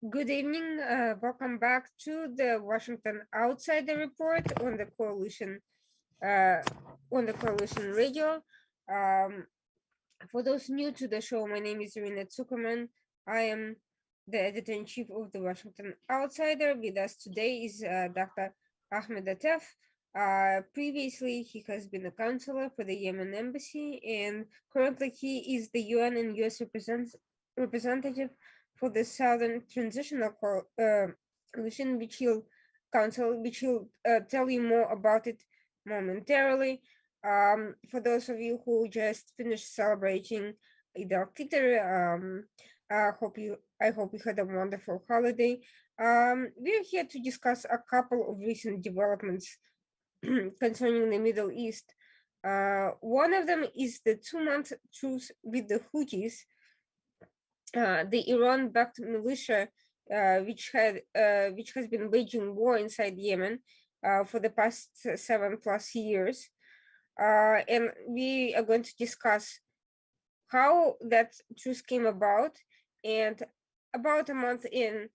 Good evening. Welcome back to the Washington Outsider Report uh, on the coalition radio. Um, for those new to the show, my name is Irina Zuckerman. I am the editor-in-chief of the Washington Outsider. With us today is Dr. Ahmed Atef. Previously, he has been a counselor for the Yemen embassy, and currently he is the UN and US representative for the Southern Transitional Coalition, which he'll tell you more about it momentarily. For those of you who just finished celebrating Eid al-Fitr, I hope you had a wonderful holiday. We're here to discuss a couple of recent developments concerning the Middle East. One of them is the 2-month truce with the Houthis, the Iran-backed militia, which has been waging war inside Yemen for the past 7+ years, and we are going to discuss how that truce came about, and about a month in,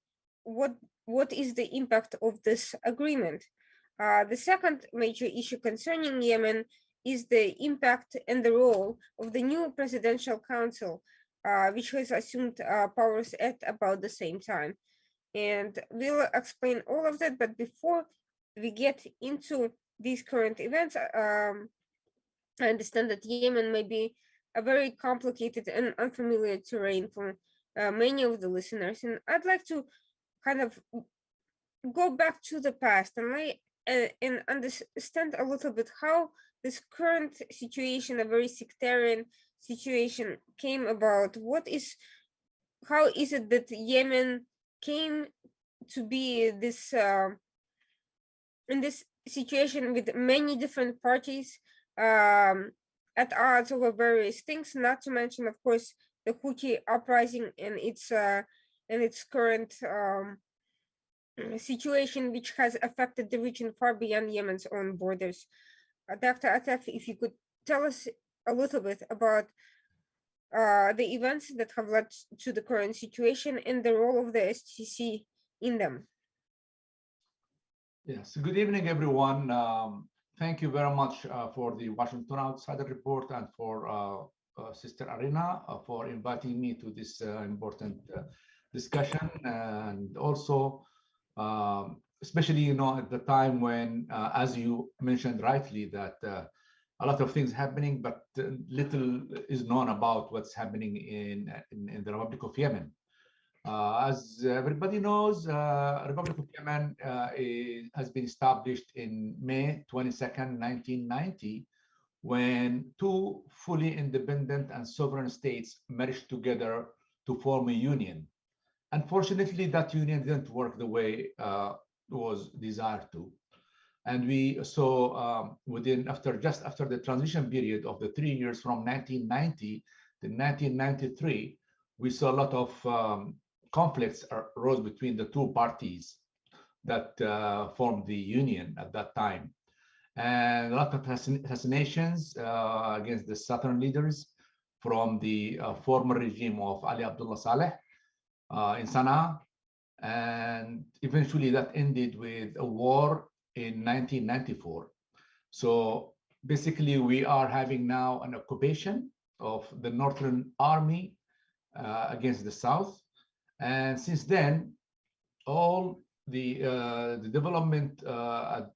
what is the impact of this agreement. The second major issue concerning Yemen is the impact and the role of the new presidential council, which has assumed powers at about the same time. And we'll explain all of that, but before we get into these current events, I understand that Yemen may be a very complicated and unfamiliar terrain for many of the listeners, and I'd like to kind of go back to the past and understand a little bit how this current situation, a very sectarian situation, came about. How is it that Yemen came to be this in this situation with many different parties at odds over various things, not to mention, of course, the Houthi uprising and its current situation, which has affected the region far beyond Yemen's own borders. Dr. Atef, if you could tell us a little bit about the events that have led to the current situation and the role of the STC in them. Yes, good evening, everyone. Thank you very much for the Washington Outsider Report and for Sister Arina for inviting me to this important discussion, and also especially at the time when, as you mentioned rightly, that a lot of things happening, but little is known about what's happening in the Republic of Yemen. As everybody knows, Republic of Yemen has been established in May 22nd, 1990, when two fully independent and sovereign states merged together to form a union. Unfortunately, that union didn't work the way it was desired to. And we saw just after the transition period of the 3 years from 1990 to 1993, we saw a lot of conflicts arose between the two parties that formed the union at that time. And a lot of assassinations against the southern leaders from the former regime of Ali Abdullah Saleh in Sana'a. And eventually that ended with a war in 1994. So basically we are having now an occupation of the Northern Army against the South. And since then, all the development at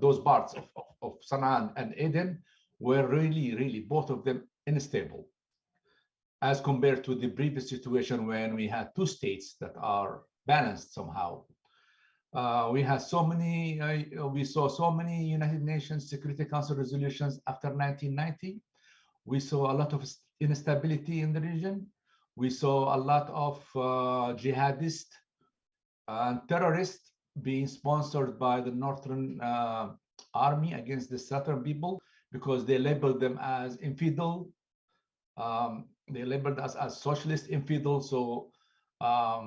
those parts of Sana'a and Aden were really both of them unstable, as compared to the previous situation when we had two states that are balanced somehow. We saw so many United Nations Security Council resolutions after 1990. We saw a lot of instability in the region. We saw a lot of jihadists and terrorists being sponsored by the Northern Army against the Southern people, because they labeled them as infidel. They labeled us as socialist infidel. So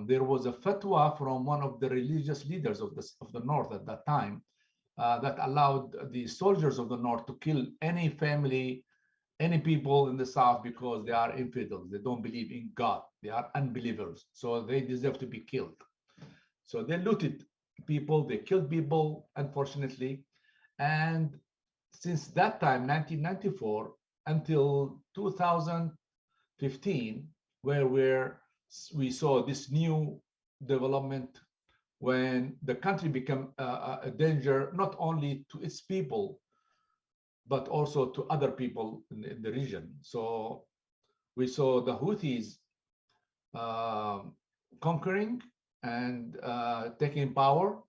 there was a fatwa from one of the religious leaders of the North at that time that allowed the soldiers of the North to kill any family any people in the south because they are infidels. They don't believe in God. They are unbelievers. So they deserve to be killed. So they looted people. They killed people, unfortunately. And since that time, 1994 until 2015, where we saw this new development when the country became a danger not only to its people but also to other people in the region. So we saw the Houthis conquering and taking power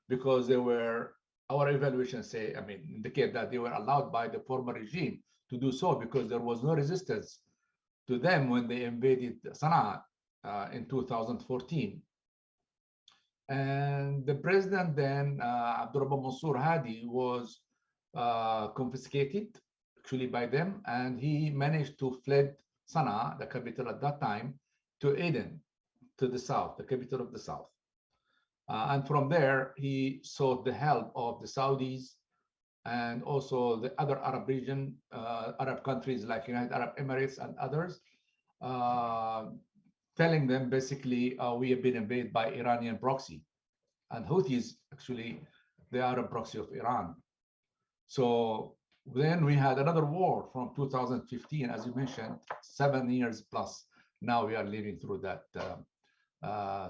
because they were, our evaluations say, I mean, indicate that they were allowed by the former regime to do so because there was no resistance to them when they invaded Sana'a in 2014. And the president then, Abdurrahman Mansour Hadi, was confiscated actually by them, and he managed to fled Sana'a, the capital at that time, to Aden, to the south, the capital of the south. And from there, he sought the help of the Saudis and also the other Arab region, Arab countries like United Arab Emirates and others, telling them basically, we have been invaded by Iranian proxy. And Houthis, actually, they are a proxy of Iran. So then we had another war from 2015, as you mentioned, 7 years plus. Now we are living through that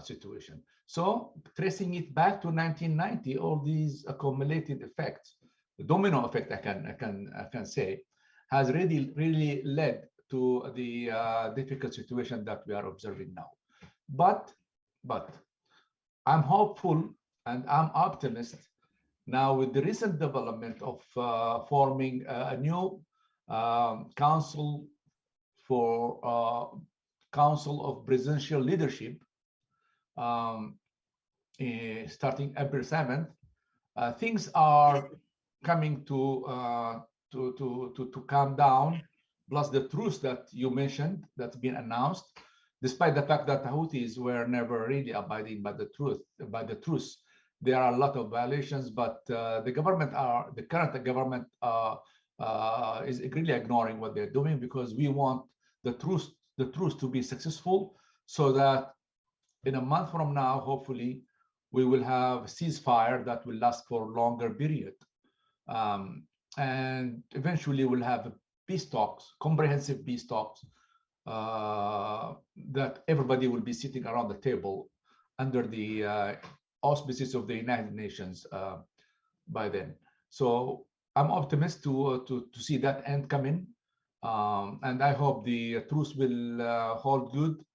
situation. So tracing it back to 1990, all these accumulated effects, the domino effect, I can say, has really led to the difficult situation that we are observing now. But I'm hopeful and I'm optimist now with the recent development of forming a new council of presidential leadership starting April 7th. Things are coming to calm down. Plus the truce that you mentioned that's been announced, despite the fact that the Houthis were never really abiding by the truce. There are a lot of violations, but the current government is really ignoring what they're doing because we want the truce to be successful, so that in a month from now, hopefully, we will have a ceasefire that will last for a longer period, and eventually we'll have peace talks, comprehensive peace talks, that everybody will be sitting around the table under the auspices of the United Nations by then. So I'm optimistic to see that end come in, and I hope the truce will hold good,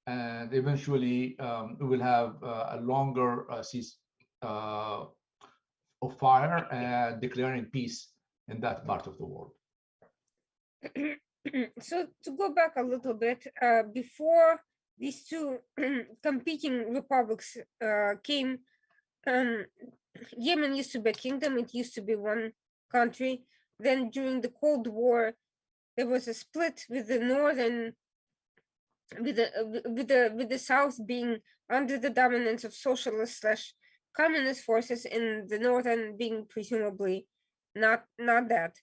and eventually we will have a longer cease of fire and declaring peace in that part of the world. So to go back a little bit, before these two competing republics came, Yemen used to be a kingdom. It used to be one country. Then during the Cold War, there was a split with the northern, with the south being under the dominance of socialist/communist forces, and the northern being presumably not that.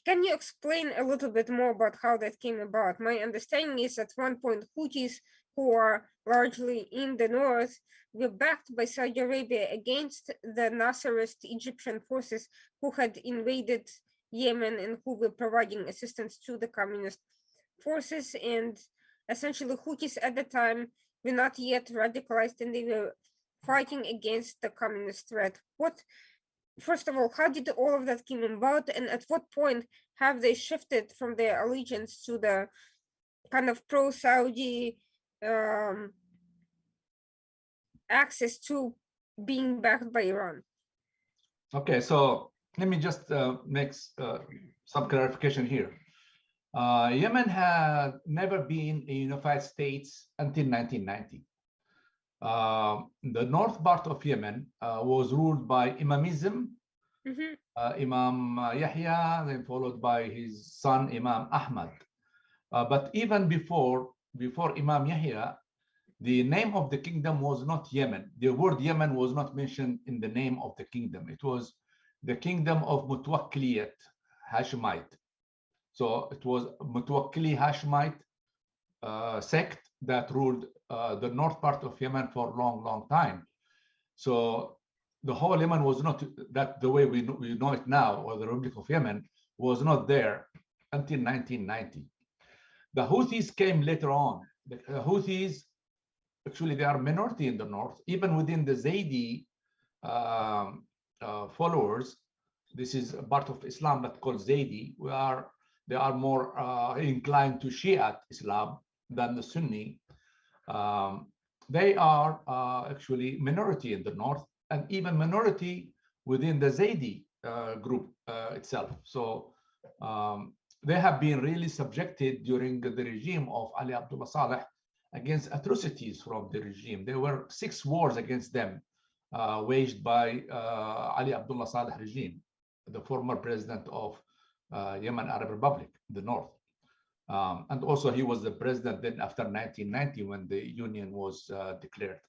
Can you explain a little bit more about how that came about? My understanding is at one point Houthis, who are largely in the north, were backed by Saudi Arabia against the Nasserist Egyptian forces who had invaded Yemen and who were providing assistance to the communist forces. And essentially Houthis at the time were not yet radicalized, and they were fighting against the communist threat. First of all, how did all of that come about, and at what point have they shifted from their allegiance to the kind of pro-Saudi access to being backed by Iran? Okay, so let me just make some clarification here. Yemen had never been a unified state until 1990. The north part of Yemen was ruled by Imamism, Imam Yahya, then followed by his son Imam Ahmed. But even before Imam Yahya, the name of the kingdom was not Yemen. The word Yemen was not mentioned in the name of the kingdom. It was the kingdom of Mutawakkiliyat, Hashemite. So it was Mutawakkili Hashemite sect that ruled the north part of Yemen for a long, long time. So the whole Yemen was not that the way we know it now, or the Republic of Yemen was not there until 1990. The Houthis came later on. The Houthis, actually, they are minority in the north, even within the Zaydi followers. This is a part of Islam that's called Zaydi. They are more inclined to Shiite Islam than the Sunni. They are actually minority in the north, and even minority within the Zaydi group itself. So they have been really subjected during the regime of Ali Abdullah Saleh against atrocities from the regime. There were 6 wars against them waged by Ali Abdullah Saleh regime, the former president of Yemen Arab Republic, the north. And also he was the president then after 1990 when the union was declared.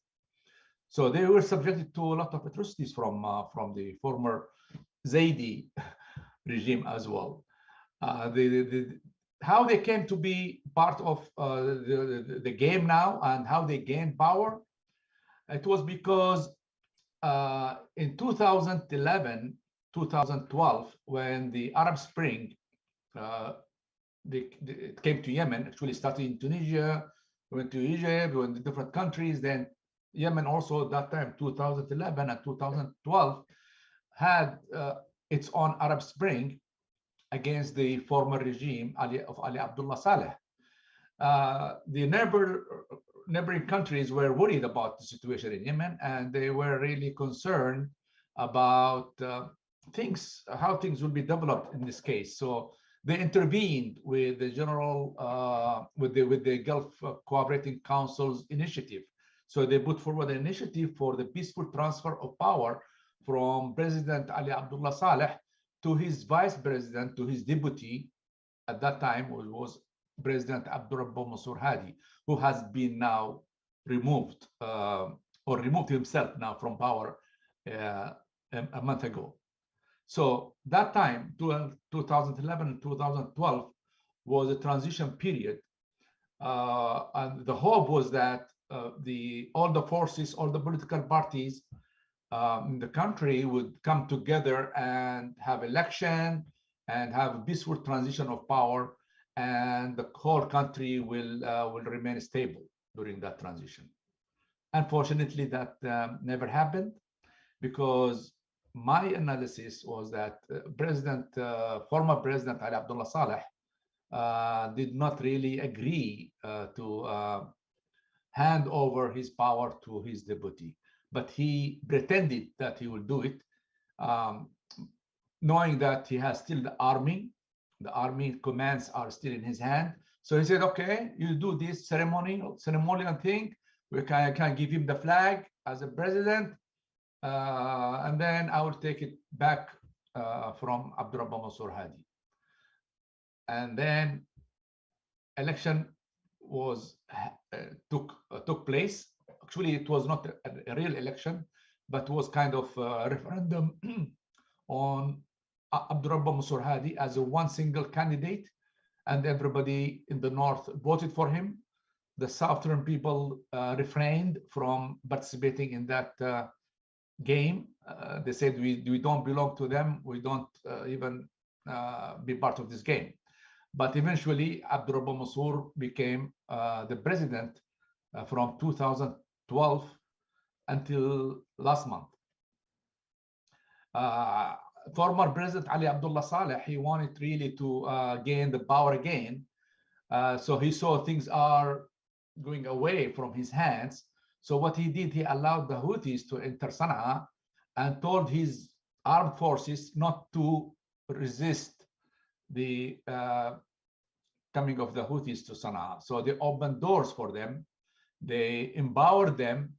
So they were subjected to a lot of atrocities from the former Zaydi regime as well. How they came to be part of the game now and how they gained power, it was because in 2011, 2012, when the Arab Spring it came to Yemen, actually started in Tunisia, went to Egypt, went to different countries. Then Yemen also at that time, 2011 and 2012, had its own Arab Spring against the former regime of Ali Abdullah Saleh. The neighboring countries were worried about the situation in Yemen, and they were really concerned about how things will be developed in this case. So they intervened with the with the Gulf Cooperating Council's initiative. So they put forward an initiative for the peaceful transfer of power from President Ali Abdullah Saleh to his vice president, to his deputy at that time, was President Abdurrabbu Mansour Hadi, who has been now removed or removed himself now from power a month ago. So that time, 2011 and 2012, was a transition period. And the hope was that all the forces, all the political parties in the country would come together and have election and have a peaceful transition of power, and the whole country will remain stable during that transition. Unfortunately, that never happened, because my analysis was that former President Ali Abdullah Saleh did not really agree to hand over his power to his deputy, but he pretended that he will do it, knowing that he has still the army commands are still in his hand. So he said, okay, you do this ceremonial thing. I can give him the flag as a president, and then I will take it back from Abdurrabbu Mansour Hadi. And then election took place. Actually, it was not a real election, but was kind of a referendum on Abdurrabbu Mansour Hadi as a one single candidate, and everybody in the north voted for him. The southern people refrained from participating in that game. They said, we don't belong to them. We don't even be part of this game. But eventually, Abdurrabbu Mansour became the president from 2012 until last month. Former President Ali Abdullah Saleh, he wanted really to gain the power again. So he saw things are going away from his hands. So what he did, he allowed the Houthis to enter Sana'a and told his armed forces not to resist the coming of the Houthis to Sana'a. So they opened doors for them. They empowered them.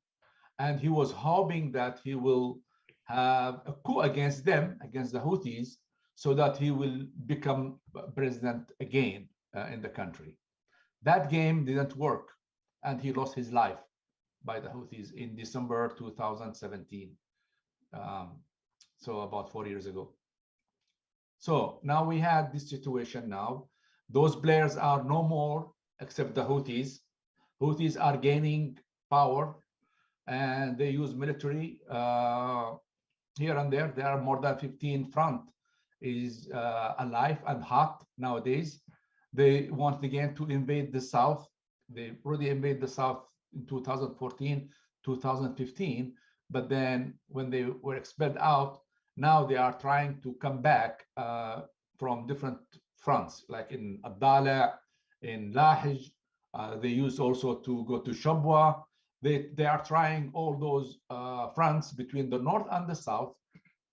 And he was hoping that he will have a coup against them, against the Houthis, so that he will become president again in the country. That game didn't work, and he lost his life by the Houthis in December 2017. So about 4 years ago. So now we had this situation now. Those players are no more except the Houthis. Houthis are gaining power and they use military here and there. There are more than 15 front is alive and hot nowadays. They want again to invade the south. They already invaded the south in 2014, 2015. But then when they were expelled out, now they are trying to come back from different fronts, like in Abdallah, in Lahij. They used also to go to Shabwa. They are trying all those fronts between the north and the south,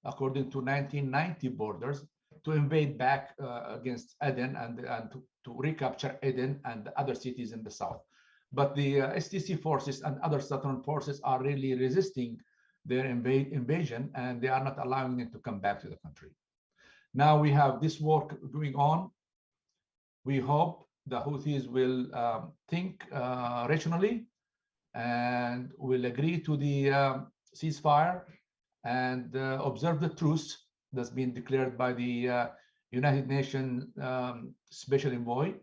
according to 1990 borders, to invade back against Aden and to recapture Aden and the other cities in the south. But the STC forces and other southern forces are really resisting their invasion, and they are not allowing them to come back to the country. Now we have this war going on. We hope the Houthis will think rationally and will agree to the ceasefire and observe the truce that's been declared by the United Nations Special Envoy,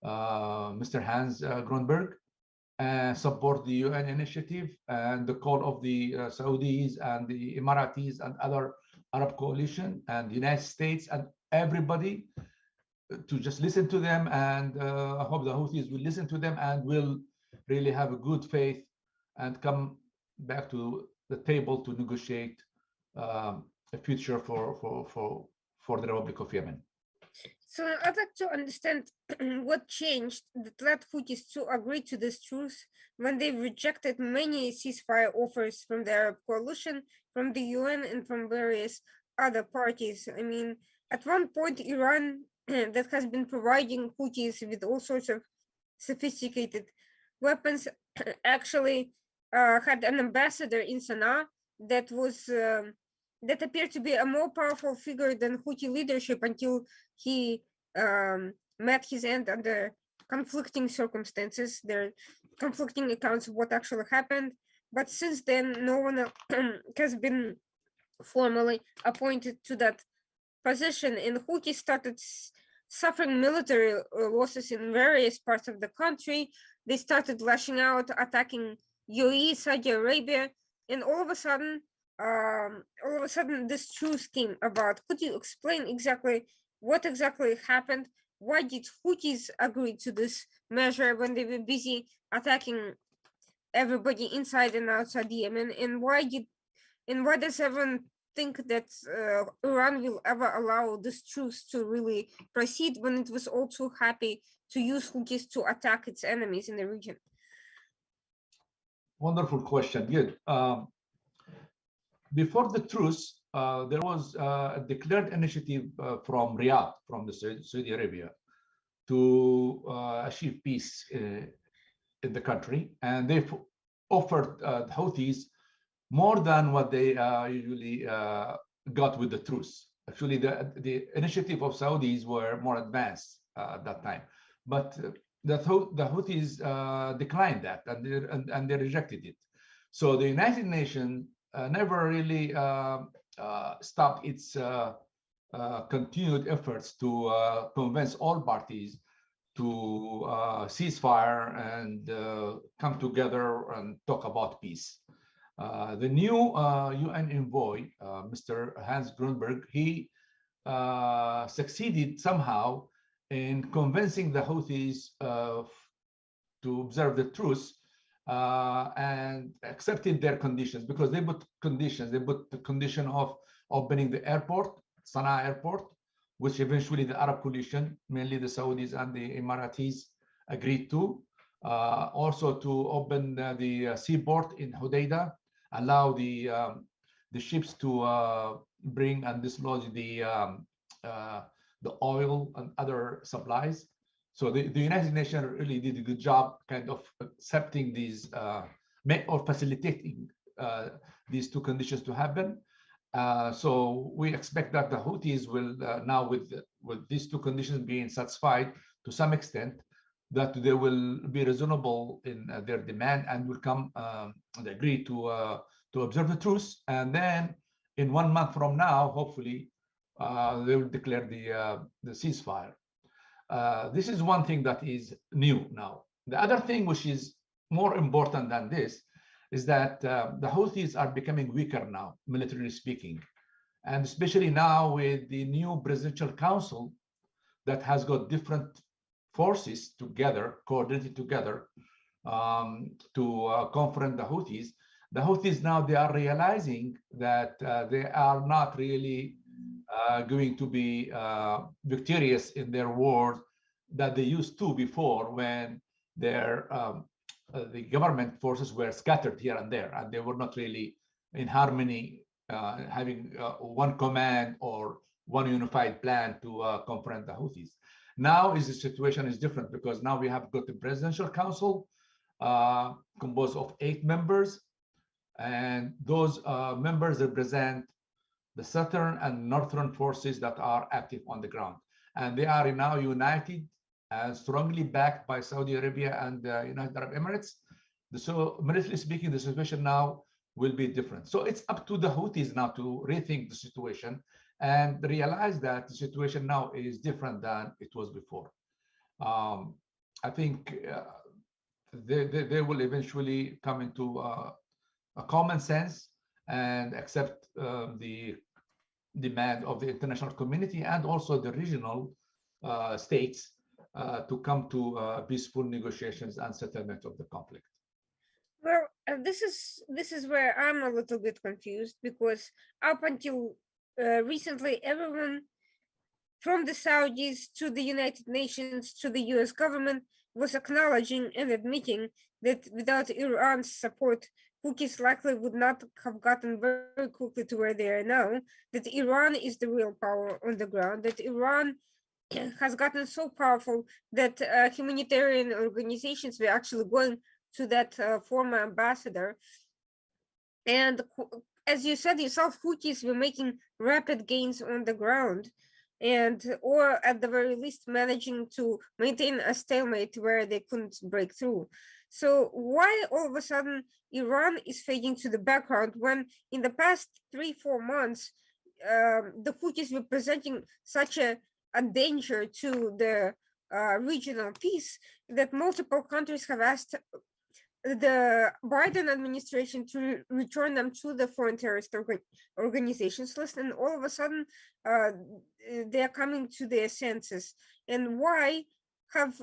Mr. Hans Grunberg, and support the UN initiative and the call of the Saudis and the Emiratis and other Arab coalition and the United States and everybody to just listen to them. And I hope the Houthis will listen to them and will really have a good faith and come back to the table to negotiate a future for the Republic of Yemen. So I'd like to understand what changed that led Houthis to agree to this truce when they rejected many ceasefire offers from the Arab coalition, from the UN, and from various other parties. I mean, at one point, Iran, that has been providing Houthis with all sorts of sophisticated weapons, actually had an ambassador in Sana'a that was that appeared to be a more powerful figure than Houthi leadership until he met his end under conflicting circumstances. There are conflicting accounts of what actually happened, but since then, no one has been formally appointed to that position, and Houthi started suffering military losses in various parts of the country. They started lashing out, attacking UAE, Saudi Arabia, and all of a sudden, this truce came about. Could you explain exactly what exactly happened? Why did Houthis agree to this measure when they were busy attacking everybody inside and outside Yemen? And why does everyone think that Iran will ever allow this truce to really proceed when it was also happy to use Houthis to attack its enemies in the region? Wonderful question. Good. Before the truce, there was a declared initiative from Riyadh, from the Saudi Arabia, to achieve peace in the country, and they offered the Houthis more than what they usually got with the truce. Actually, the initiative of Saudis were more advanced at that time, but the Houthis declined that and they rejected it. So the United Nations never really stopped its continued efforts to convince all parties to ceasefire and come together and talk about peace. The new UN envoy, Mr. Hans Grunberg, he succeeded somehow in convincing the Houthis to observe the truce and accepted their conditions, because they put conditions. They put the condition of opening the airport, Sana'a airport, which eventually the Arab coalition, mainly the Saudis and the Emiratis, agreed to. Also to open the seaport in Hodeidah, allow the ships to bring and dislodge the oil and other supplies. So the United Nations really did a good job kind of accepting these or facilitating these two conditions to happen. So we expect that the Houthis will now, with these two conditions being satisfied to some extent, that they will be reasonable in their demand and will come and agree to observe the truce. And then in 1 month from now, hopefully, they will declare the ceasefire. This is one thing that is new now. The other thing, which is more important than this, is that the Houthis are becoming weaker now, militarily speaking. And especially now with the new presidential council that has got different forces together, coordinated together to confront the Houthis. The Houthis now, they are realizing that they are not really going to be victorious in their wars that they used to before, when their the government forces were scattered here and there, and they were not really in harmony, having one command or one unified plan to confront the Houthis. Now is the situation is different, because now we have got the presidential council composed of 8 members, and those members represent the southern and northern forces that are active on the ground, and they are now united and strongly backed by Saudi Arabia and the United Arab Emirates. So militarily speaking, the situation now will be different. So it's up to the Houthis now to rethink the situation and realize that the situation now is different than it was before. I think they will eventually come into a common sense and accept the demand of the international community and also the regional states to come to peaceful negotiations and settlement of the conflict. Well, this is where I'm a little bit confused, because up until recently, everyone from the Saudis to the United Nations to the US government was acknowledging and admitting that without Iran's support, Houthis likely would not have gotten very quickly to where they are now, that Iran is the real power on the ground, that Iran has gotten so powerful that humanitarian organizations were actually going to that former ambassador. And as you said yourself, Houthis were making rapid gains on the ground, and or at the very least managing to maintain a stalemate where they couldn't break through. So why all of a sudden Iran is fading to the background, when in the past 3-4 months the Houthis were presenting such a danger to the regional peace that multiple countries have asked the Biden administration to return them to the foreign terrorist organizations list, and all of a sudden they are coming to their senses. And why have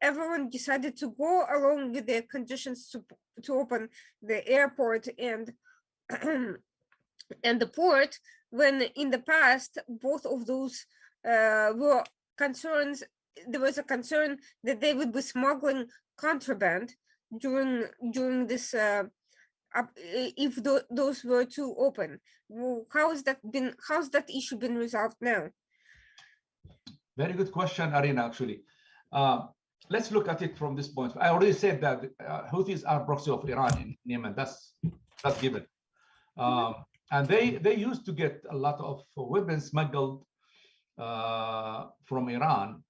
everyone decided to go along with their conditions to open the airport and and the port, when in the past both of those were concerns? There was a concern that they would be smuggling contraband during this if those were to open. How's that issue been resolved now? Very good question, Arina, actually. Let's look at it from this point. I already said that Houthis are proxy of Iran in Yemen. That's given. And they used to get a lot of weapons smuggled from Iran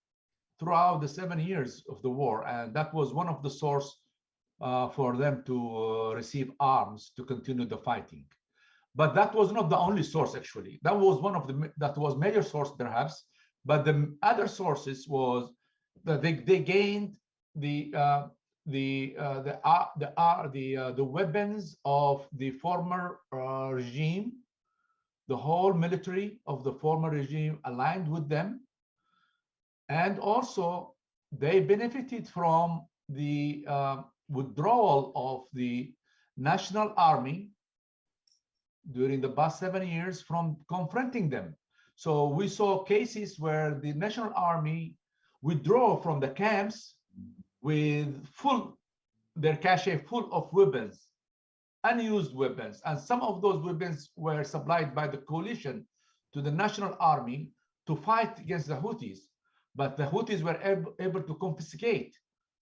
throughout the 7 years of the war, and that was one of the source for them to receive arms to continue the fighting. But that was not the only source, actually. That was one of the major source, perhaps. But the other sources was that they gained the weapons of the former regime. The whole military of the former regime aligned with them, and also they benefited from the withdrawal of the national army during the past 7 years from confronting them. So we saw cases where the national army withdraw from the camps with their cache full of weapons, unused weapons, and some of those weapons were supplied by the coalition to the national army to fight against the Houthis. But the Houthis were able to confiscate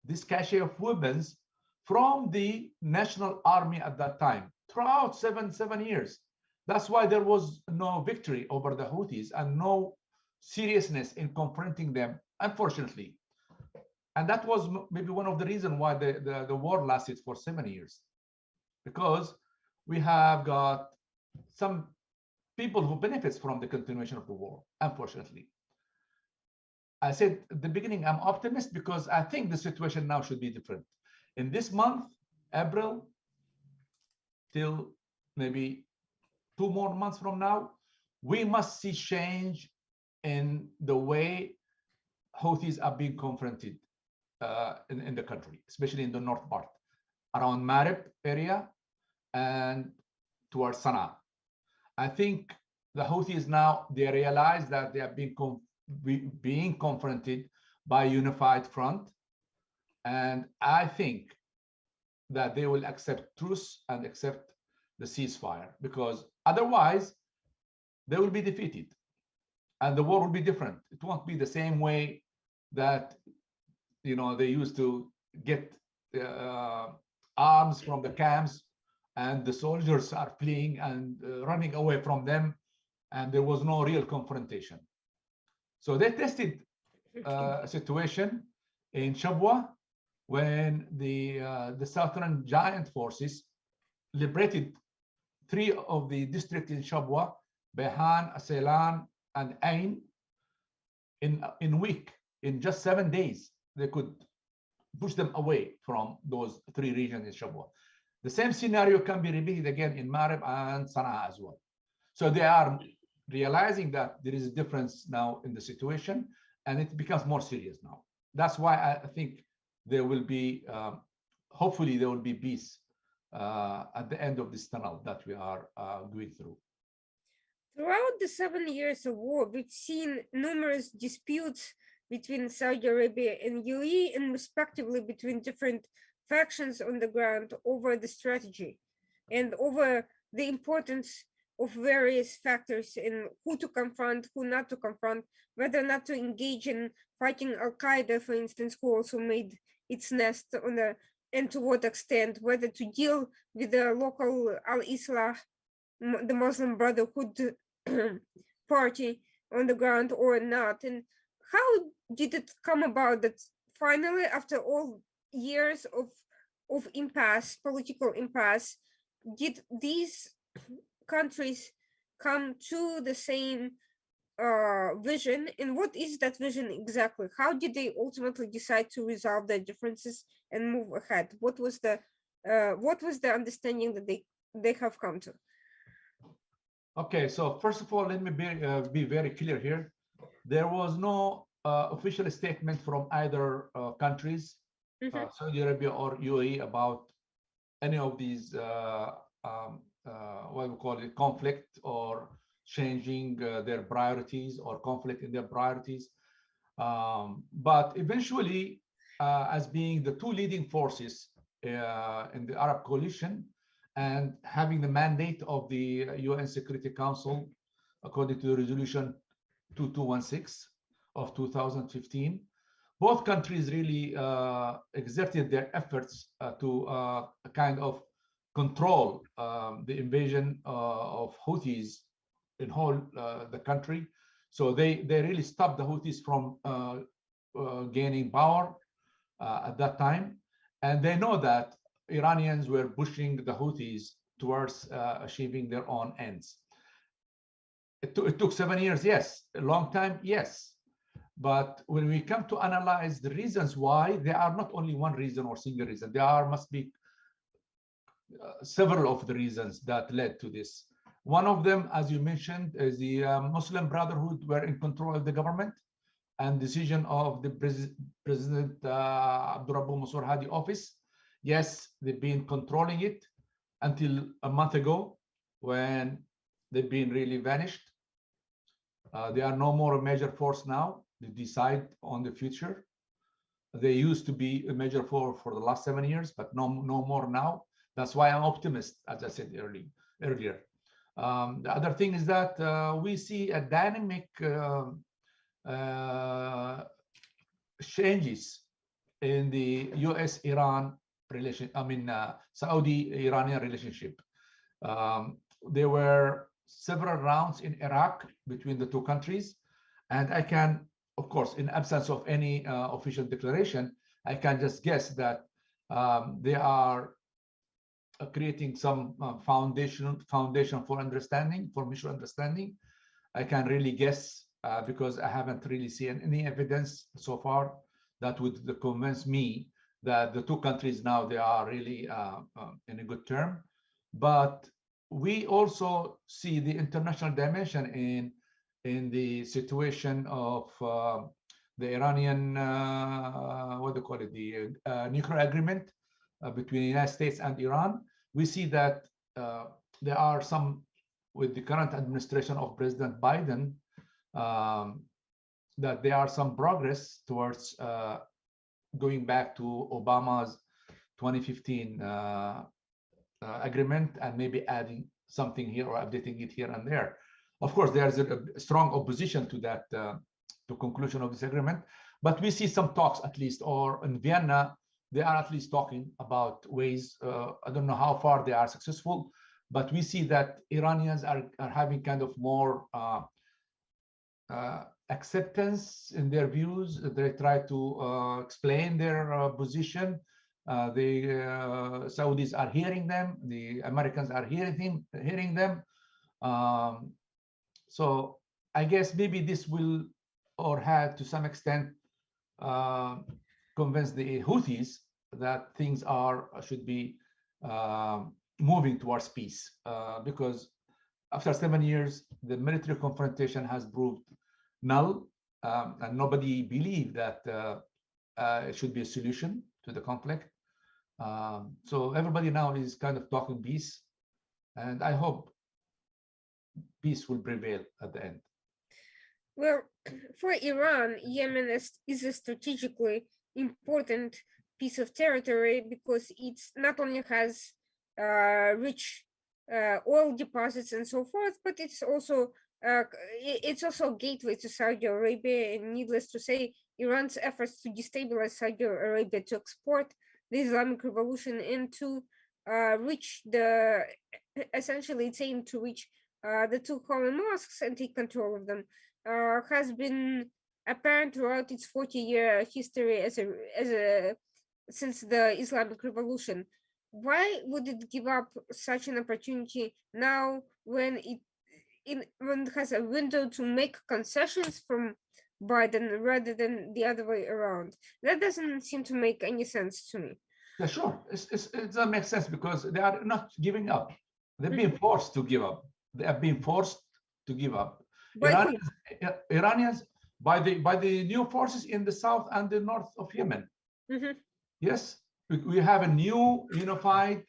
this cache of weapons from the national army at that time throughout seven years. That's why there was no victory over the Houthis and no seriousness in confronting them, unfortunately. And that was maybe one of the reasons why the war lasted for 7 years, because we have got some people who benefits from the continuation of the war, unfortunately. I said at the beginning, I'm optimist because I think the situation now should be different. In this month, April, till maybe 2 more months from now, we must see change in the way Houthis are being confronted in the country, especially in the north part, around Marib area and towards Sana'a. I think the Houthis now, they realize that they are being confronted by a unified front. And I think that they will accept truce and accept the ceasefire, because otherwise they will be defeated and the war will be different. It won't be the same way that they used to get arms from the camps and the soldiers are fleeing and running away from them, and there was no real confrontation. So they tested a situation in Shabwa when the Southern Giant Forces liberated 3 of the districts in Shabwa, Behan, Aselan, and Ain, in week. In just 7 days, they could push them away from those 3 regions in Shabwa. The same scenario can be repeated again in Marib and Sana'a as well. So they are realizing that there is a difference now in the situation, and it becomes more serious now. That's why I think there will be, hopefully there will be peace at the end of this tunnel that we are going through. Throughout the 7 years of war, we've seen numerous disputes between Saudi Arabia and UAE, and respectively between different factions on the ground over the strategy and over the importance of various factors in who to confront, who not to confront, whether or not to engage in fighting Al-Qaeda, for instance, who also made its nest on the, and to what extent, whether to deal with the local Al-Islah, the Muslim Brotherhood party on the ground or not. And how did it come about that finally, after all years of impasse, political impasse, did these countries come to the same vision? And what is that vision exactly? How did they ultimately decide to resolve their differences and move ahead? What was the understanding that they have come to? Okay, so first of all, let me be very clear here. There was no official statement from either countries, Saudi Arabia or UAE, about any of these what we call it, conflict, or changing their priorities, or conflict in their priorities. But eventually, as being the 2 leading forces in the Arab coalition, and having the mandate of the UN Security Council, according to the resolution 2216 of 2015, both countries really exerted their efforts to kind of control the invasion of Houthis in whole the country. So they really stopped the Houthis from gaining power at that time. And they know that Iranians were pushing the Houthis towards achieving their own ends. It took 7 years, yes. A long time, yes. But when we come to analyze the reasons why, there are not only one reason or single reason. There must be several of the reasons that led to this. One of them, as you mentioned, is the Muslim Brotherhood were in control of the government, and decision of the President Abdurrabbu Mansur Hadi office. Yes, they've been controlling it until a month ago, when they've been really vanished. They are no more a major force now. They decide on the future. They used to be a major force for the last 7 years, but no more now. That's why I'm optimist, as I said earlier. The other thing is that we see a dynamic changes in the US-Iran relation. Saudi-Iranian relationship. There were several rounds in Iraq between the 2 countries, and I can, of course, in absence of any official declaration, I can just guess that they are creating some foundation for understanding, for mutual understanding. I can really guess because I haven't really seen any evidence so far that would convince me that the two countries now, they are really in a good term. But we also see the international dimension in the situation of the Iranian, what do you call it, the nuclear agreement between the United States and Iran. We see that there are some, with the current administration of President Biden, that there are some progress towards going back to Obama's 2015 agreement and maybe adding something here or updating it here and there. Of course, there's a strong opposition to that, to conclusion of this agreement, but we see some talks at least, or in Vienna, they are at least talking about ways, I don't know how far they are successful, but we see that Iranians are having kind of more acceptance in their views. They try to explain their position. The Saudis are hearing them. The Americans are hearing them. So I guess maybe this will, or had to some extent, convince the Houthis that things should be moving towards peace, because after 7 years, the military confrontation has proved null, and nobody believed that it should be a solution to the conflict. So everybody now is kind of talking peace, and I hope peace will prevail at the end. Well, for Iran, Yemen is a strategically important piece of territory because it not only has rich oil deposits and so forth, but it's also a gateway to Saudi Arabia. And needless to say, Iran's efforts to destabilize Saudi Arabia to export the Islamic Revolution and to reach essentially its aim to reach the two holy mosques and take control of them has been apparent throughout its 40-year history since the Islamic Revolution. Why would it give up such an opportunity now when it has a window to make concessions from Biden rather than the other way around? That doesn't seem to make any sense to me. Yeah, sure. It doesn't make sense because they are not giving up. They've been forced to give up. They have been forced to give up. Iranians by the new forces in the south and the north of Yemen. Yes, we have a new unified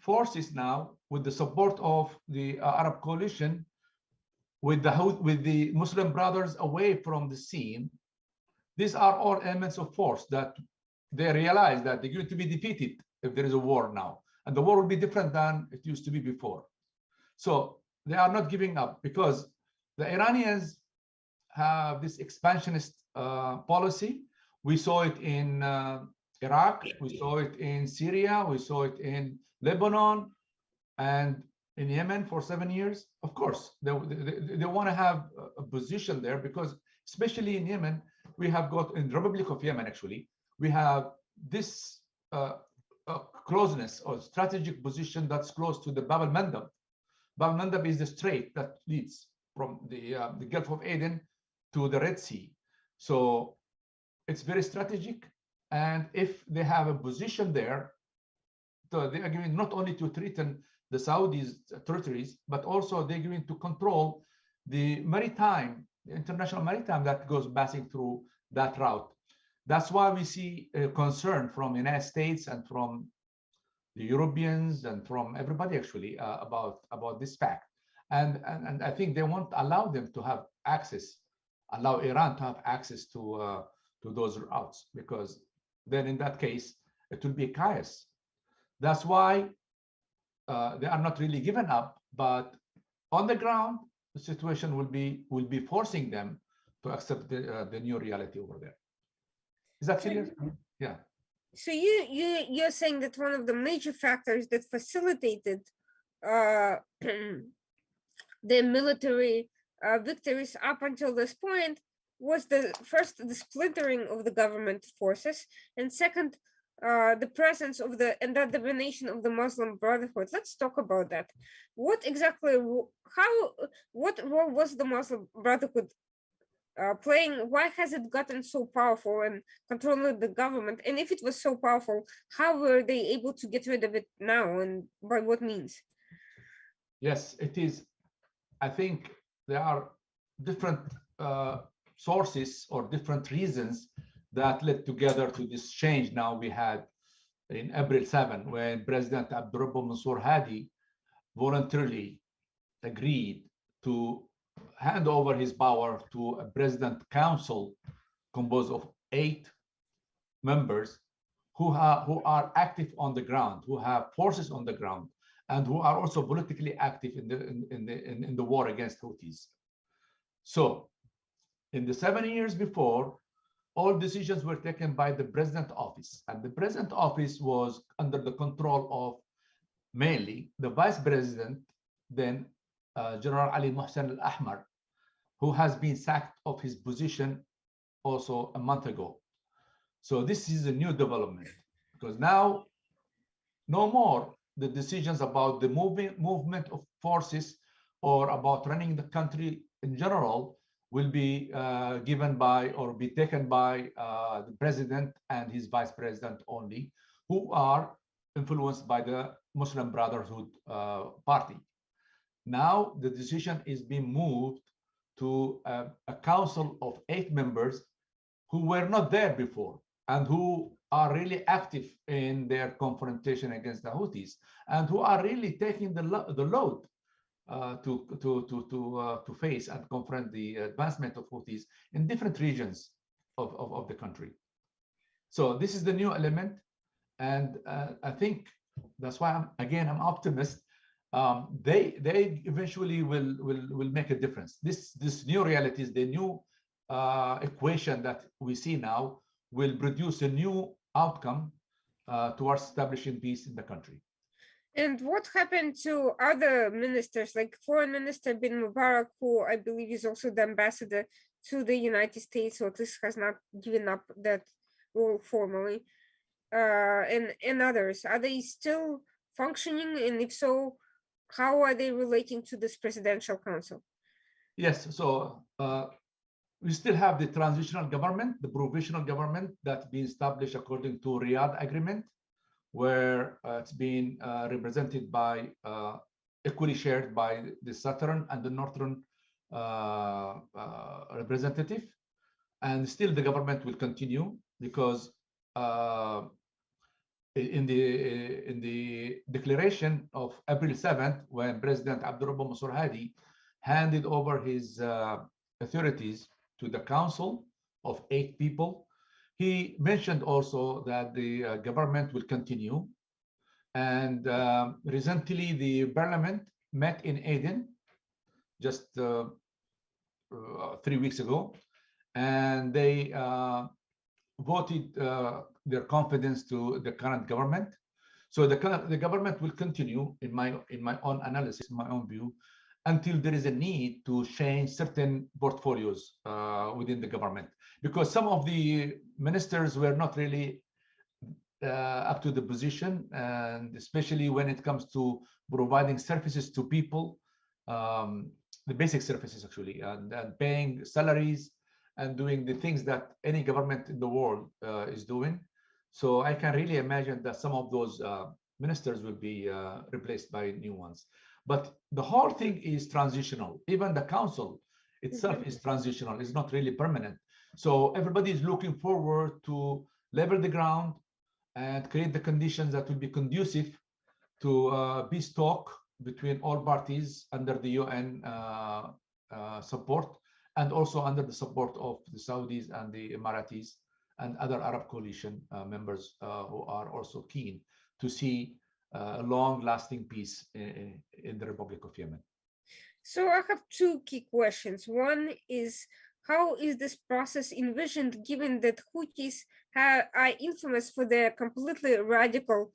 forces now with the support of the Arab coalition, with the Muslim brothers away from the scene. These are all elements of force that they realize that they're going to be defeated if there is a war now, and the war will be different than it used to be before. So they are not giving up because the Iranians have this expansionist policy. We saw it in Iraq, we saw it in Syria, we saw it in Lebanon, and in Yemen for 7 years. Of course, they want to have a position there because, especially in Yemen, we have got, in the Republic of Yemen, actually, we have this closeness or strategic position that's close to the Bab al-Mandab. Bab al-Mandab is the strait that leads from the Gulf of Aden to the Red Sea. So it's very strategic. And if they have a position there, so they are going not only to threaten the Saudis' territories, but also they're going to control the maritime, the international maritime that goes passing through that route. That's why we see a concern from the United States and from the Europeans and from everybody actually about this fact. And I think they won't allow them to have access, allow Iran to have access to those routes, because then in that case, it will be chaos. That's why they are not really given up, but on the ground, the situation will be forcing them to accept the new reality over there. Is that clear? Yeah. So you're saying that one of the major factors that facilitated the military victories up until this point was the splintering of the government forces, and second, the presence of and that domination of the Muslim Brotherhood. Let's talk about that. What role was the Muslim Brotherhood playing? Why has it gotten so powerful and controlling the government? And if it was so powerful, how were they able to get rid of it now, and by what means? Yes, it is. I think there are different sources or different reasons that led together to this change now we had in April 7, when President Abdurrabbu Mansour Hadi voluntarily agreed to hand over his power to a president council composed of 8 members who are active on the ground, who have forces on the ground, and who are also politically active in the war against Houthis. So in the 7 years before, all decisions were taken by the president office, and the president office was under the control of mainly the vice president, then General Ali Mohsen Al-Ahmar, who has been sacked of his position also a month ago. So this is a new development, because now no more the decisions about the movement of forces or about running the country in general will be given by or be taken by the president and his vice president only, who are influenced by the Muslim Brotherhood party. Now the decision is being moved to a council of 8 members who were not there before and who are really active in their confrontation against the Houthis, and who are really taking the load to face and confront the advancement of Houthis in different regions of the country. So this is the new element, and I think that's why I'm optimist. They eventually will make a difference. This new realities, the new equation that we see now, will produce a new outcome towards establishing peace in the country. And what happened to other ministers, like Foreign Minister bin Mubarak, who I believe is also the ambassador to the United States, or at least has not given up that role formally, and others? Are they still functioning? And if so, how are they relating to this presidential council? Yes, so we still have the transitional government, the provisional government that's been established according to Riyadh Agreement, where it's been represented by equally shared by the southern and the northern representative, and still the government will continue because in the declaration of April 7th, when President Abdurrabbu Mansour Hadi handed over his authorities to the council of 8 people, he mentioned also that the government will continue. And recently, the parliament met in Aden just 3 weeks ago, and they voted their confidence to the current government. So the government will continue, in my own analysis, in my own view, until there is a need to change certain portfolios within the government, because some of the ministers were not really up to the position, and especially when it comes to providing services to people, the basic services actually, and paying salaries and doing the things that any government in the world is doing. So I can really imagine that some of those ministers will be replaced by new ones. But the whole thing is transitional. Even the council itself is transitional. It's not really permanent. So everybody is looking forward to level the ground and create the conditions that will be conducive to peace talk between all parties under the UN support, and also under the support of the Saudis and the Emiratis and other Arab coalition members who are also keen to see a long-lasting peace in the Republic of Yemen. So I have 2 key questions. One is, how is this process envisioned, given that Houthis are infamous for their completely radical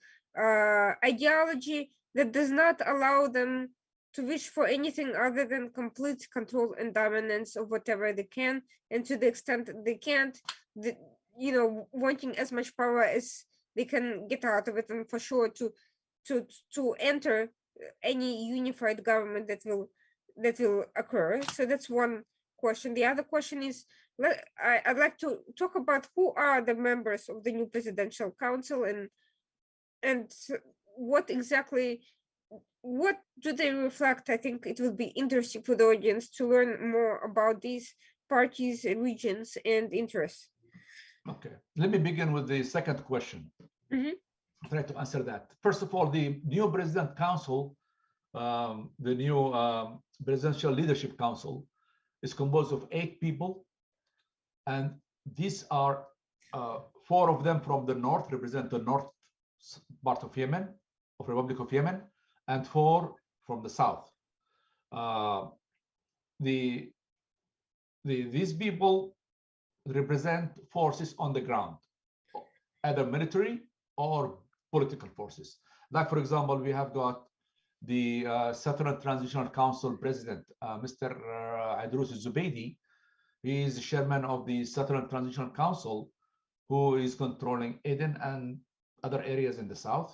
ideology that does not allow them to wish for anything other than complete control and dominance of whatever they can, and to the extent that they can't, wanting as much power as they can get out of it, and for sure to enter any unified government that will occur. So that's one question. The other question is, I'd like to talk about who are the members of the new presidential council, and what exactly, what do they reflect? I think it will be interesting for the audience to learn more about these parties, regions, and interests. Okay, let me begin with the second question. Mhm. Try to answer that. First of all, the new President Council, the new Presidential Leadership Council, is composed of 8 people, and these are 4 of them from the north, represent the north part of Yemen, of Republic of Yemen, and 4 from the south. These people represent forces on the ground, either military or political forces. Like, for example, we have got the Southern Transitional Council President, Mr. Idrous Zubaydi. He is the chairman of the Southern Transitional Council, who is controlling Aden and other areas in the south.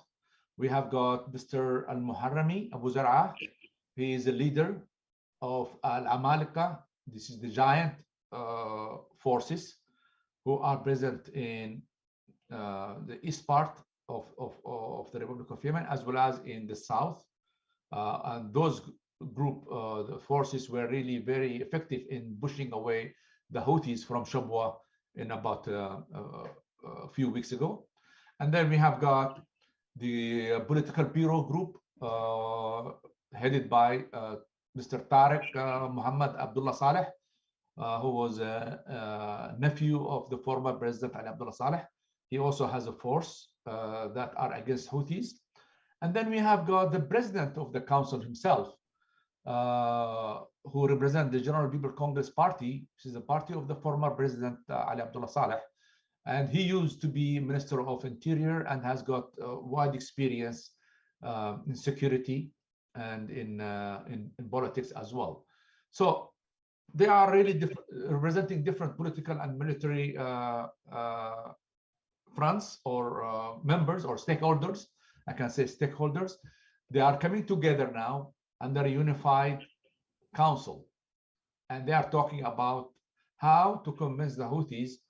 We have got Mr. Al-Muharrami Abu Zar'ah. He is the leader of Al-Amalika. This is the giant forces who are present in the east part of the Republic of Yemen, as well as in the south. And those the forces were really very effective in pushing away the Houthis from Shabwa in about a few weeks ago. And then we have got the political bureau group headed by Mr. Tariq Muhammad Abdullah Saleh, who was a nephew of the former President Ali Abdullah Saleh. He also has a force that are against Houthis. And then we have got the president of the council himself, who represents the General People Congress Party, which is the party of the former President Ali Abdullah Saleh. And he used to be Minister of Interior and has got wide experience in security and in politics as well. So they are really representing different political and military fronts or members or stakeholders. I can say stakeholders. They are coming together now under a unified council, and they are talking about how to convince the Houthis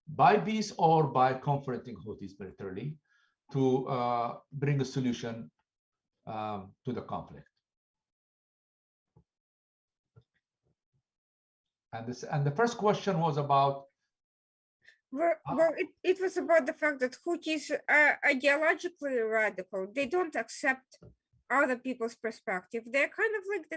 by peace or by confronting Houthis militarily to bring a solution to the conflict. And the first question was about. Well, it was about the fact that Houthis are ideologically radical. They don't accept other people's perspective. They're kind of like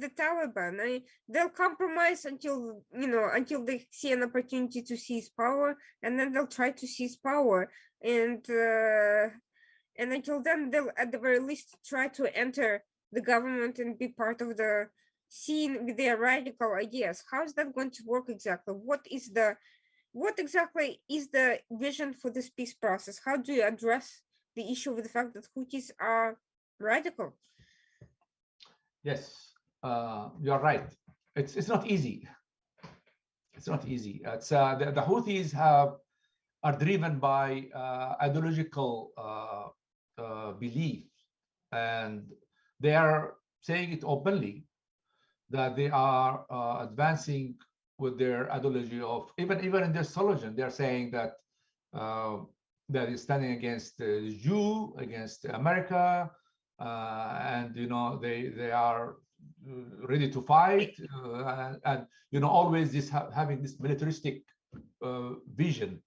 the Taliban. They'll compromise until they see an opportunity to seize power, and then they'll try to seize power. And until then, they'll at the very least try to enter the government and be part of the scene with their radical ideas. How is that going to work exactly? What exactly is the vision for this peace process? How do you address the issue with the fact that Houthis are radical? Yes, you're right. It's not easy. It's not easy. It's the Houthis are driven by ideological belief, and they are saying it openly that they are advancing with their ideology of even in their slogan. They're saying that that is standing against the Jew, against America, and they are ready to fight, and always this having this militaristic vision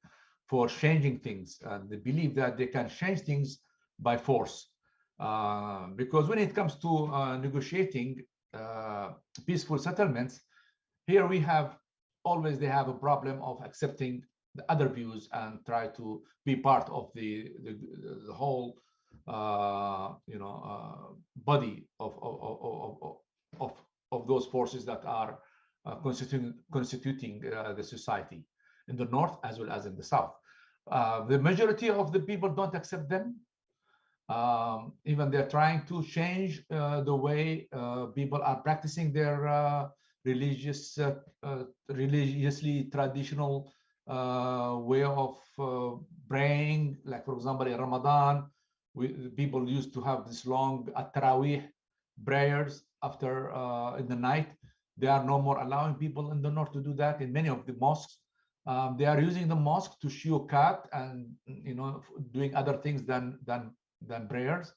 for changing things, and they believe that they can change things by force, because when it comes to negotiating peaceful settlements, here we have they have a problem of accepting the other views and try to be part of the whole body of those forces that are constituting the society in the north as well as in the south. The majority of the people don't accept them. Even they're trying to change the way people are practicing their religiously traditional way of praying. Like, for example, in Ramadan, people used to have this long at-Tarawih prayers after in the night. They are no more allowing people in the north to do that in many of the mosques. They are using the mosque to show cat and doing other things than prayers.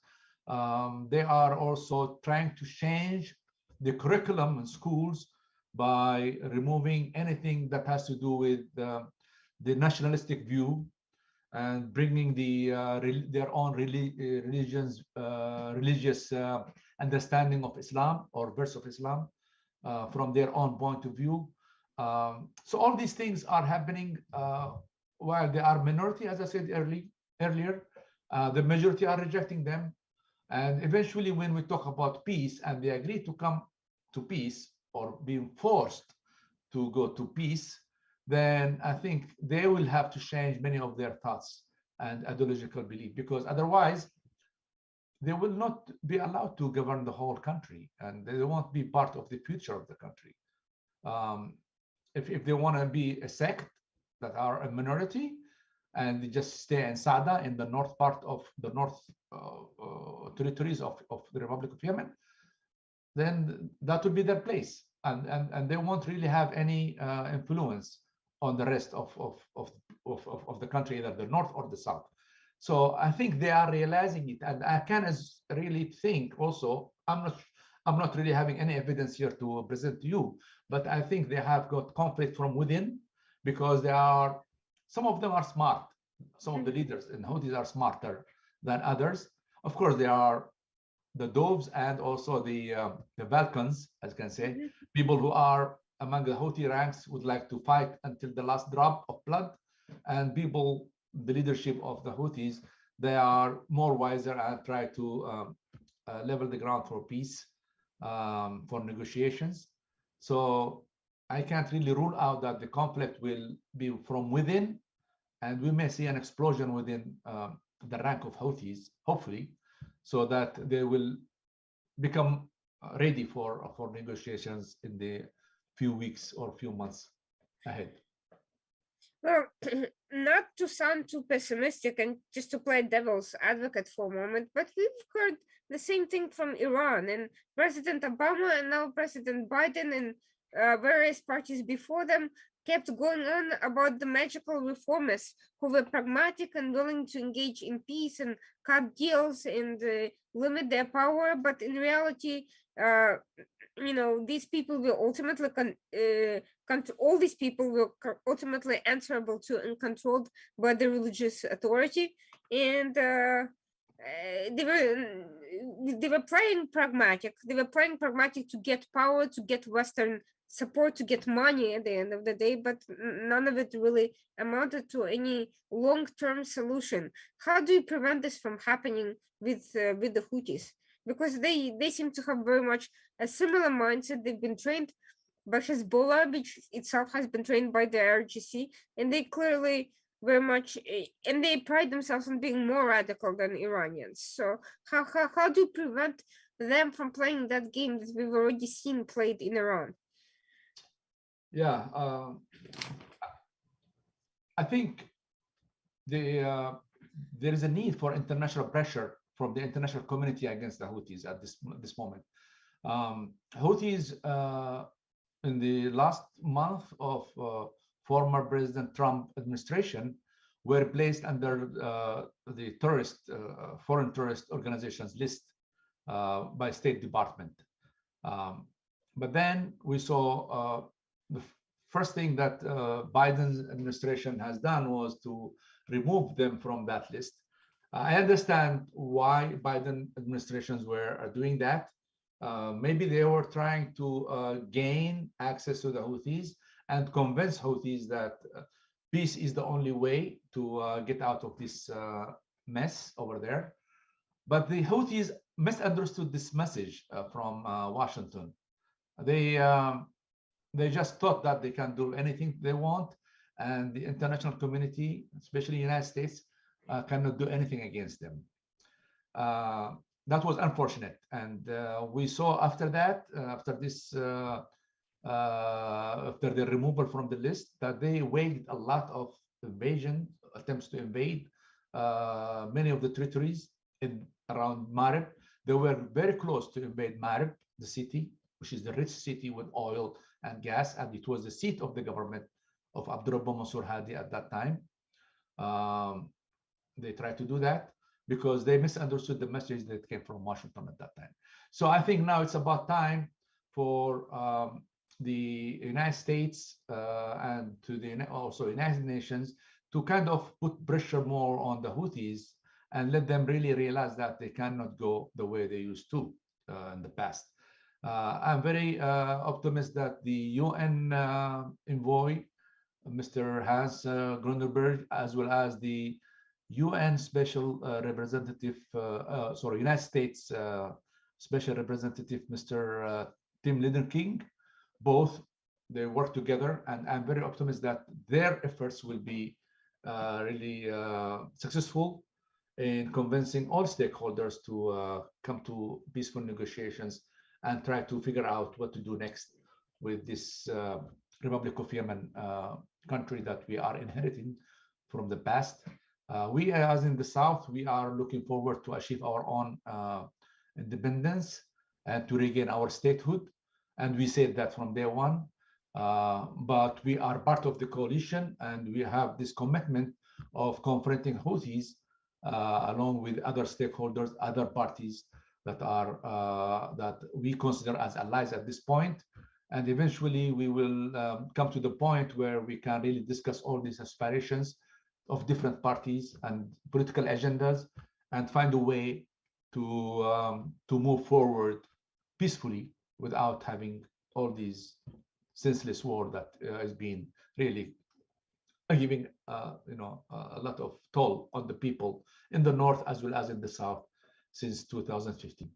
They are also trying to change the curriculum in schools by removing anything that has to do with the nationalistic view and bringing their own religious understanding of Islam or verse of Islam from their own point of view. So all these things are happening while they are minority, as I said earlier. The majority are rejecting them. And eventually, when we talk about peace and they agree to come to peace or being forced to go to peace, then I think they will have to change many of their thoughts and ideological belief, because otherwise they will not be allowed to govern the whole country and they won't be part of the future of the country. If they want to be a sect that are a minority and they just stay in Sada in the north part of the north territories of the Republic of Yemen, then that would be their place, and they won't really have any influence on the rest of the country, either the north or the south. So I think they are realizing it, and I can really think also, I'm not really having any evidence here to present to you, but I think they have got conflict from within, because some of them are smart. Some of the leaders in Houthis are smarter than others. Of course, they are the doves and also the Balkans, as I can say, people who are among the Houthi ranks would like to fight until the last drop of blood, and people, the leadership of the Houthis, they are more wiser and try to level the ground for peace, for negotiations. So I can't really rule out that the conflict will be from within, and we may see an explosion within the rank of Houthis, hopefully, so that they will become ready for negotiations in the few weeks or few months ahead. Well, not to sound too pessimistic and just to play devil's advocate for a moment, but we've heard the same thing from Iran, and President Obama and now President Biden and various parties before them kept going on about the magical reformists who were pragmatic and willing to engage in peace and cut deals and limit their power. But in reality, these people will ultimately all these people will ultimately answerable to and controlled by the religious authority, and they were playing pragmatic. They were playing pragmatic to get power, to get Western support, to get money at the end of the day, but none of it really amounted to any long-term solution. How do you prevent this from happening with the Houthis? Because they seem to have very much a similar mindset. They've been trained by Hezbollah, which itself has been trained by the IRGC, and they clearly very much, and they pride themselves on being more radical than Iranians. So how do you prevent them from playing that game that we've already seen played in Iran? Yeah, I think there is a need for international pressure from the international community against the Houthis at this moment. Houthis in the last month of former President Trump administration were placed under the foreign terrorist organizations list by State Department. But then we saw the first thing that Biden's administration has done was to remove them from that list. I understand why Biden administrations were doing that. Maybe they were trying to gain access to the Houthis and convince Houthis that peace is the only way to get out of this mess over there. But the Houthis misunderstood this message from Washington. They just thought that they can do anything they want, and the international community, especially the United States, cannot do anything against them. That was unfortunate, and we saw after that, after the removal from the list, that they waged a lot of invasion attempts to invade many of the territories around Marib. They were very close to invade Marib, the city, which is the rich city with oil and gas, and it was the seat of the government of Abdurrahman Mansour Hadi at that time. They tried to do that because they misunderstood the message that came from Washington at that time. So I think now it's about time for the United States and to the also United Nations to kind of put pressure more on the Houthis and let them really realize that they cannot go the way they used to in the past. I'm very optimistic that the UN envoy, Mr. Hans Grunderberg, as well as the UN Special Representative, United States Special Representative, Mr. Tim King, both they work together, and I'm very optimistic that their efforts will be really successful in convincing all stakeholders to come to peaceful negotiations and try to figure out what to do next with this Republic of Yemen country that we are inheriting from the past. We, as in the South, we are looking forward to achieve our own independence and to regain our statehood. And we said that from day one. But we are part of the coalition, and we have this commitment of confronting Houthis along with other stakeholders, other parties that are that we consider as allies at this point. And eventually we will come to the point where we can really discuss all these aspirations of different parties and political agendas and find a way to move forward peacefully without having all these senseless war that has been really giving a lot of toll on the people in the north as well as in the south since 2015.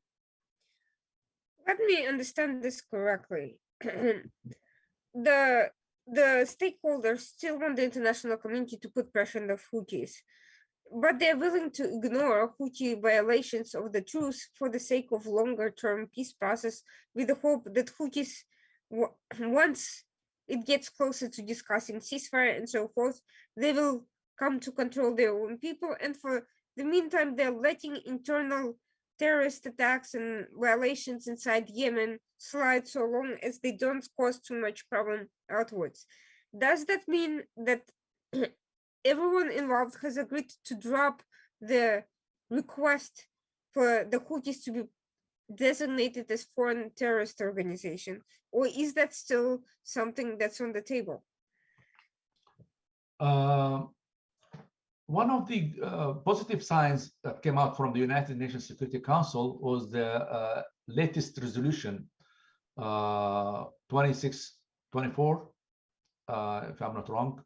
Let me understand this correctly. the stakeholders still want the international community to put pressure on the Houthis, but they're willing to ignore Houthi violations of the truce for the sake of longer-term peace process, with the hope that Houthis, once it gets closer to discussing ceasefire and so forth, they will come to control their own people. And for the meantime, they're letting internal terrorist attacks and violations inside Yemen slide so long as they don't cause too much problem outwards. Does that mean that everyone involved has agreed to drop the request for the Houthis to be designated as foreign terrorist organization, or is that still something that's on the table? One of the positive signs that came out from the United Nations Security Council was the latest resolution 2624, if I'm not wrong.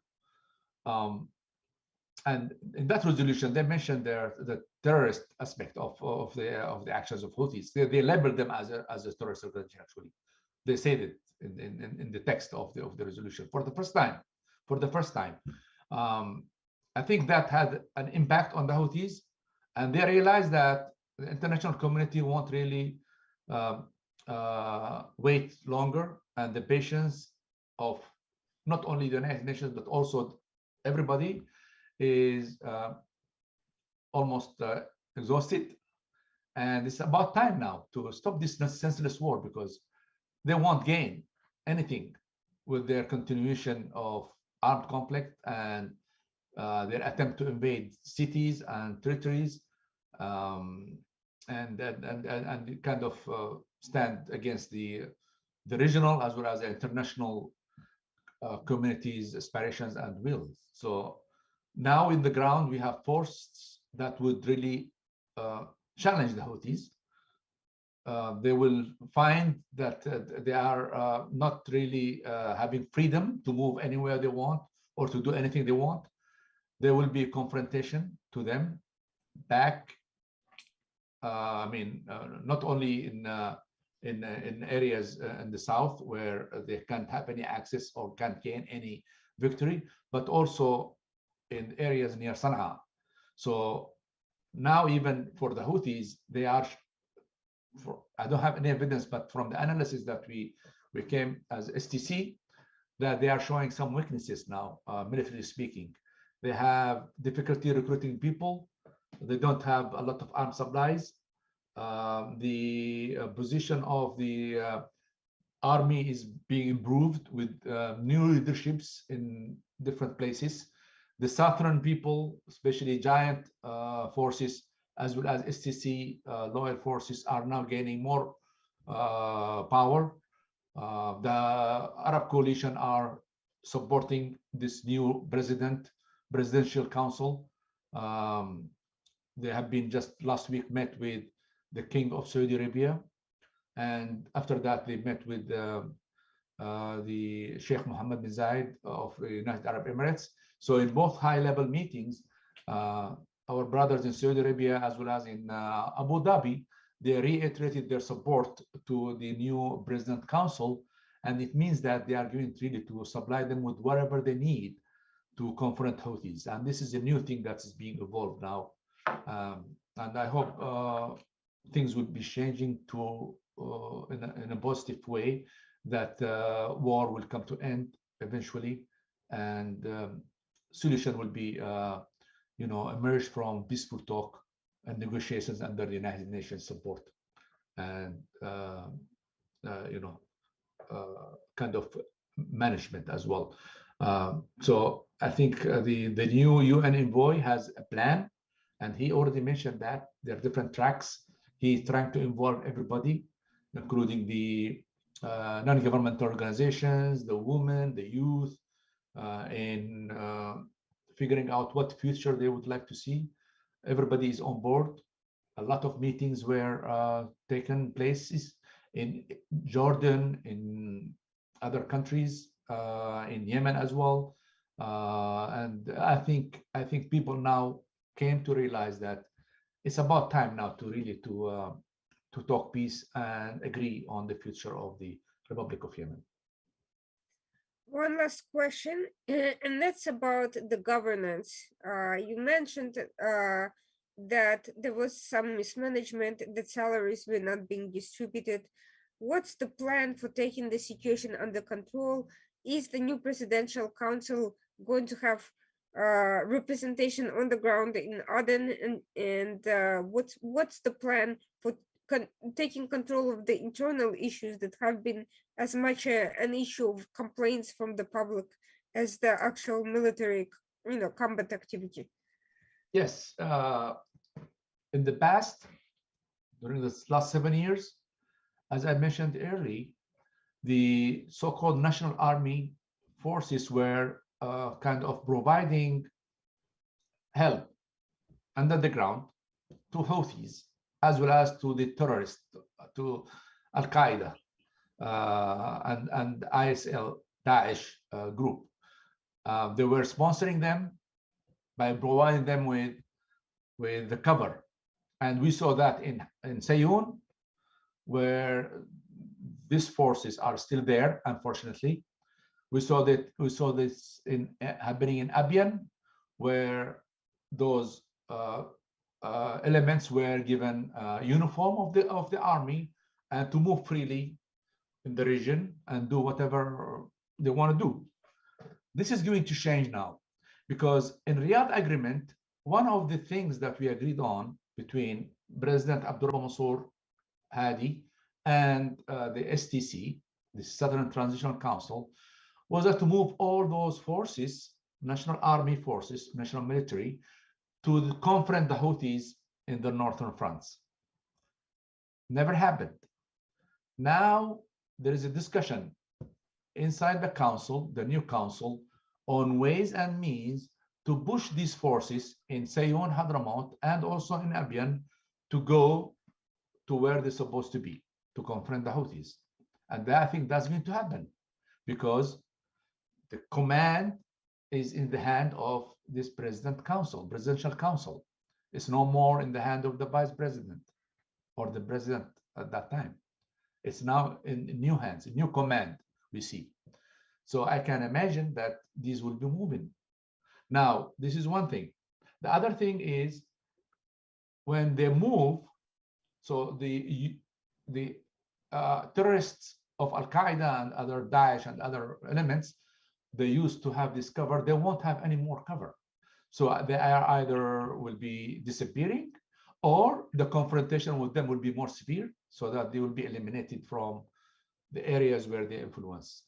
And in that resolution, they mentioned the terrorist aspect of the actions of Houthis. They labeled them as a terrorist organization. Actually, they said it in the text of the resolution for the first time. I think that had an impact on the Houthis, and they realized that the international community won't really wait longer, and the patience of not only the United Nations but also everybody is almost exhausted, and it's about time now to stop this senseless war, because they won't gain anything with their continuation of armed conflict and their attempt to invade cities and territories, and kind of stand against the regional as well as the international communities' aspirations and wills. So now in the ground, we have forces that would really challenge the Houthis. They will find that they are not really having freedom to move anywhere they want or to do anything they want. There will be a confrontation to them back. Not only in areas in the south where they can't have any access or can't gain any victory, but also in areas near Sana'a. So now, even for the Houthis, they are, I don't have any evidence, but from the analysis that we came as STC, that they are showing some weaknesses now, militarily speaking. They have difficulty recruiting people. They don't have a lot of armed supplies. The position of the army is being improved with new leaderships in different places. The southern people, especially giant forces, as well as STC loyal forces, are now gaining more power. The Arab coalition are supporting this new presidential council. They have been just last week met with the King of Saudi Arabia, and after that they met with the Sheikh Mohammed bin Zayed of the United Arab Emirates. So in both high-level meetings, our brothers in Saudi Arabia as well as in Abu Dhabi, they reiterated their support to the new President Council, and it means that they are going really to supply them with whatever they need to confront Houthis. And this is a new thing that is being evolved now. And I hope things will be changing to in a positive way, that war will come to end eventually, and solution will be emerge from peaceful talk and negotiations under the United Nations support, and kind of management as well. So I think the new UN envoy has a plan, and he already mentioned that there are different tracks. He's trying to involve everybody, including the non-governmental organizations, the women, the youth, in figuring out what future they would like to see. Everybody is on board. A lot of meetings were taken places in Jordan, in other countries, in Yemen as well. And I think people now came to realize that it's about time now to really to talk peace and agree on the future of the Republic of Yemen. One last question, and that's about the governance. You mentioned that there was some mismanagement, that salaries were not being distributed. What's the plan for taking the situation under control? Is the new presidential council going to have representation on the ground in Aden, and what's the plan for taking control of the internal issues that have been as much an issue of complaints from the public as the actual military, combat activity? Yes, in the past, during the last 7 years, as I mentioned earlier, the so-called National Army forces were kind of providing help under the ground to Houthis, as well as to the terrorists, to Al Qaeda and ISL, Daesh group. They were sponsoring them by providing them with the cover, and we saw that in Sayoun, where these forces are still there. Unfortunately, we saw this happening in Abian, where those elements were given uniform of the army and to move freely in the region and do whatever they want to do. This is going to change now, because in Riyadh agreement, one of the things that we agreed on between President Abdullah Mansour Hadi and the STC, the Southern Transitional Council, was that to move all those forces, national army forces, national military, to confront the Houthis in the northern fronts. Never happened. Now there is a discussion inside the council, the new council, on ways and means to push these forces in Sayoun, Hadramaut, and also in Abian to go to where they're supposed to be, to confront the Houthis. And I think that's going to happen, because the command is in the hand of this presidential council. It's no more in the hand of the vice president or the president at that time. It's now in new hands, a new command we see. So I can imagine that these will be moving. Now, this is one thing. The other thing is when they move, so the terrorists of Al Qaeda and other Daesh and other elements, they used to have this cover. They won't have any more cover. So they are either will be disappearing, or the confrontation with them will be more severe, so that they will be eliminated from the areas where they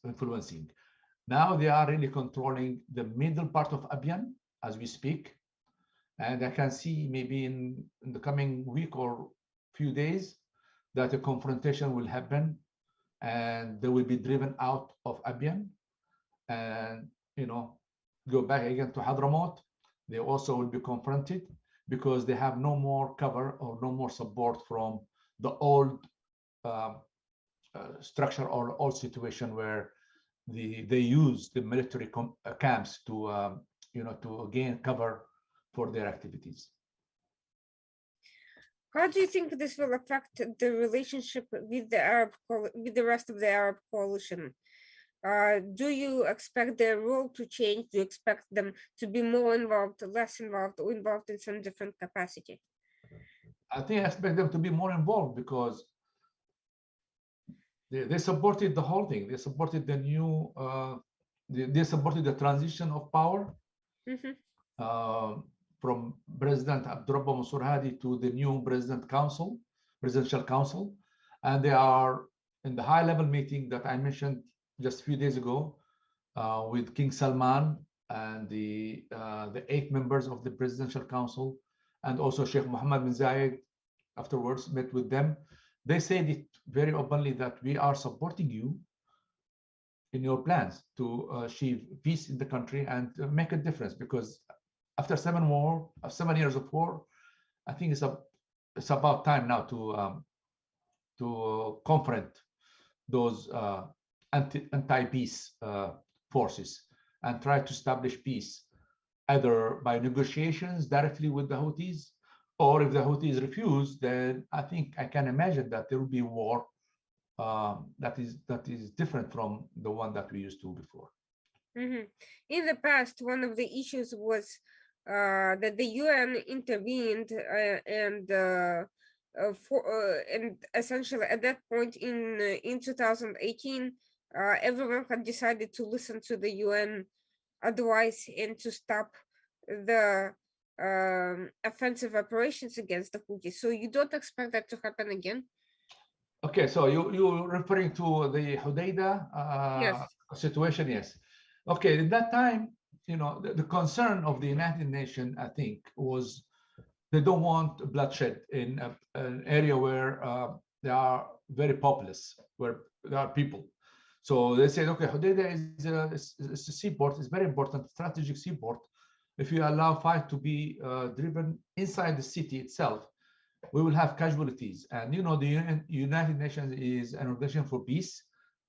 influencing. Now they are really controlling the middle part of Abian as we speak. And I can see maybe in the coming week or few days that a confrontation will happen and they will be driven out of Abian and, go back again to Hadramaut. They also will be confronted because they have no more cover or no more support from the old structure or old situation where they use the military camps to to gain cover for their activities. How do you think this will affect the relationship with with the rest of the Arab coalition? Do you expect their role to change? Do you expect them to be more involved, less involved, or involved in some different capacity? I think I expect them to be more involved because they supported the whole thing. They supported the new, they supported the transition of power from President Abdurrabba Mansour Hadi to the new presidential council. And they are in the high level meeting that I mentioned just a few days ago with King Salman and the 8 members of the presidential council, and also Sheikh Mohammed bin Zayed afterwards met with them. They said it very openly that we are supporting you in your plans to achieve peace in the country and make a difference, because after 7 years of war, I think it's about time now to confront those anti-peace forces and try to establish peace either by negotiations directly with the Houthis, or if the Houthis refuse, then I think I can imagine that there will be war that is different from the one that we used to before. In the past, one of the issues was that the UN intervened and essentially at that point in 2018, everyone had decided to listen to the UN advice and to stop the offensive operations against the Houthis. So you don't expect that to happen again? Okay, so you're referring to the Hodeidah situation, yes. Okay, at that time, the concern of the United Nations, I think, was they don't want bloodshed in an area where they are very populous, where there are people. So they said, okay, Hodeidah is a seaport, it's very important, strategic seaport. If you allow fight to be driven inside the city itself, we will have casualties. And the United Nations is an organization for peace,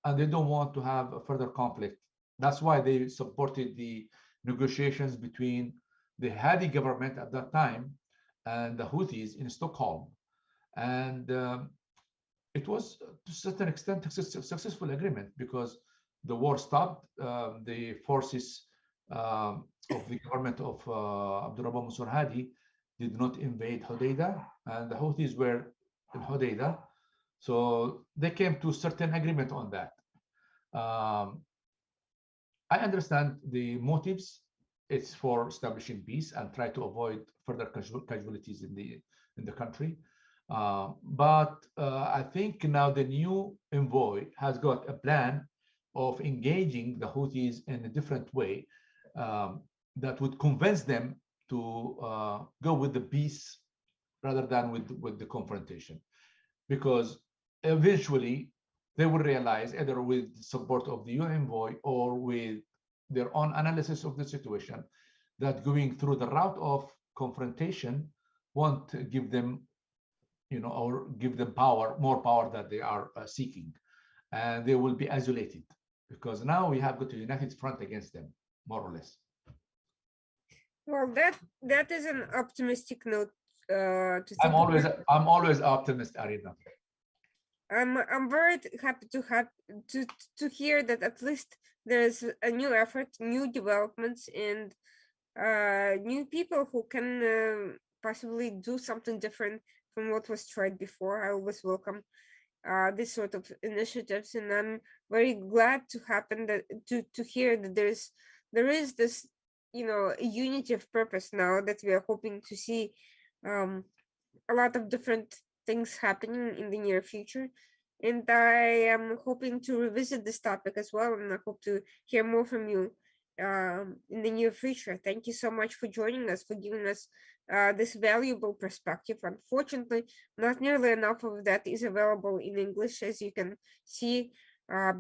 and they don't want to have a further conflict. That's why they supported the negotiations between the Hadi government at that time and the Houthis in Stockholm. And it was to a certain extent a successful agreement because the war stopped. The forces of the government of Abdurrabba Mansour Hadi did not invade Hodeidah, and the Houthis were in Hodeidah. So they came to a certain agreement on that. I understand the motives. It's for establishing peace and try to avoid further casualties in the country. But I think now the new envoy has got a plan of engaging the Houthis in a different way that would convince them to go with the peace rather than with the confrontation, because eventually they will realize, either with support of the UN envoy or with their own analysis of the situation, that going through the route of confrontation won't give them, or give them more power that they are seeking, and they will be isolated, because now we have got a united front against them, more or less. Well, that is an optimistic note to think. I'm always optimist, Arina. I'm very happy to hear that at least there's a new effort, new developments, and new people who can possibly do something different from what was tried before. I always welcome this sort of initiatives, and I'm very glad to hear that there is this a unity of purpose now, that we are hoping to see a lot of different things happening in the near future. And I am hoping to revisit this topic as well, and I hope to hear more from you in the near future. Thank you so much for joining us, for giving us this valuable perspective. Unfortunately, not nearly enough of that is available in English, as you can see,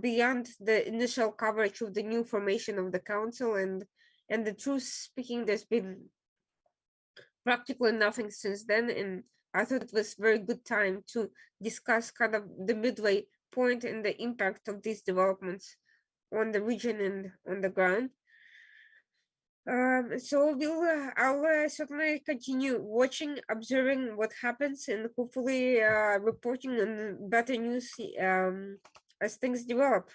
beyond the initial coverage of the new formation of the council. And the truth speaking, there's been practically nothing since then, and I thought it was very good time to discuss kind of the midway point and the impact of these developments on the region and on the ground. So I'll certainly continue watching, observing what happens, and hopefully reporting on better news as things develop.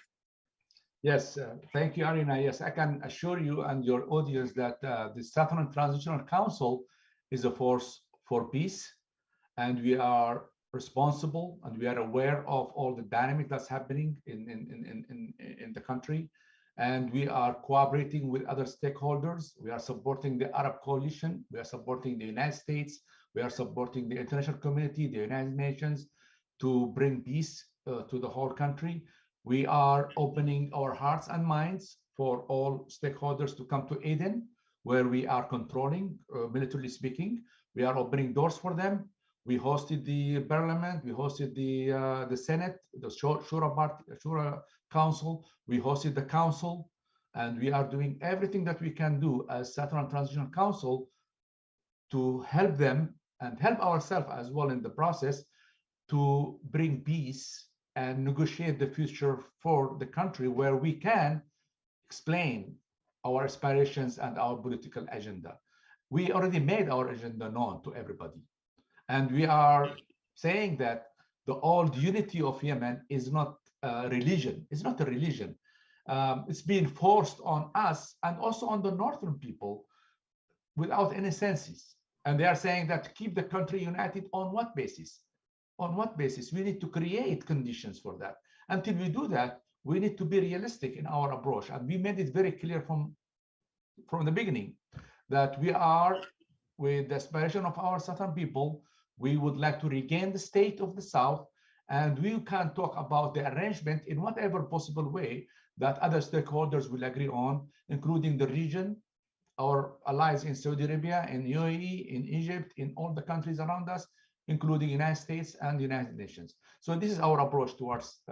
Yes, thank you, Arina. Yes, I can assure you and your audience that the Southern Transitional Council is a force for peace, and we are responsible and we are aware of all the dynamic that's happening in the country, and we are cooperating with other stakeholders. We are supporting the Arab coalition, we are supporting the United States, we are supporting the international community, the United Nations, to bring peace to the whole country. We are opening our hearts and minds for all stakeholders to come to Aden, where we are controlling, militarily speaking. We are opening doors for them. We hosted the parliament, we hosted the Senate, the Shura Council, we hosted the council, and we are doing everything that we can do as Southern Transitional Council to help them and help ourselves as well in the process to bring peace and negotiate the future for the country, where we can explain our aspirations and our political agenda. We already made our agenda known to everybody. And we are saying that the old unity of Yemen is not a religion. It's not a religion. It's being forced on us and also on the northern people without any senses. And they are saying that keep the country united on what basis? On what basis? We need to create conditions for that. Until we do that, we need to be realistic in our approach. And we made it very clear from the beginning that we are, with the aspiration of our southern people, we would like to regain the state of the South, and we can talk about the arrangement in whatever possible way that other stakeholders will agree on, including the region, our allies in Saudi Arabia, in UAE, in Egypt, in all the countries around us, including United States and the United Nations. So this is our approach towards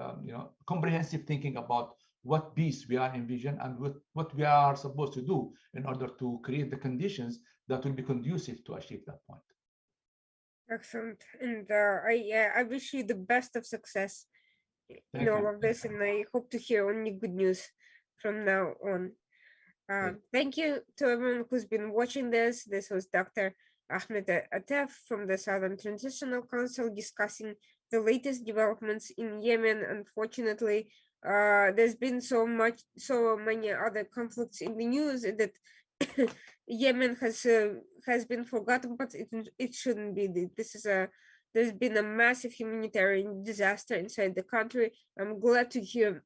comprehensive thinking about what peace we are envision and what we are supposed to do in order to create the conditions that will be conducive to achieve that point. Excellent, and I wish you the best of success in all of this, and I hope to hear only good news from now on. Thank you to everyone who's been watching this. This was Dr. Ahmed Atef from the Southern Transitional Council discussing the latest developments in Yemen. Unfortunately, there's been so many other conflicts in the news that Yemen has been forgotten, but it shouldn't be. There's been a massive humanitarian disaster inside the country. I'm glad to hear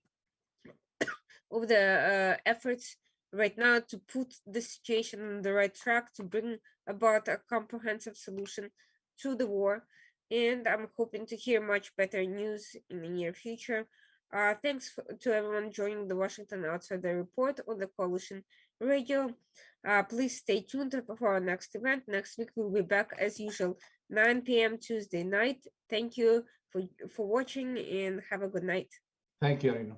of the efforts right now to put the situation on the right track, to bring about a comprehensive solution to the war. And I'm hoping to hear much better news in the near future. Thanks to everyone joining the Washington Outsider Report on the Coalition Radio. Please stay tuned for our next event. Next week, we'll be back as usual, 9 p.m. Tuesday night. Thank you for watching, and have a good night. Thank you, Arina.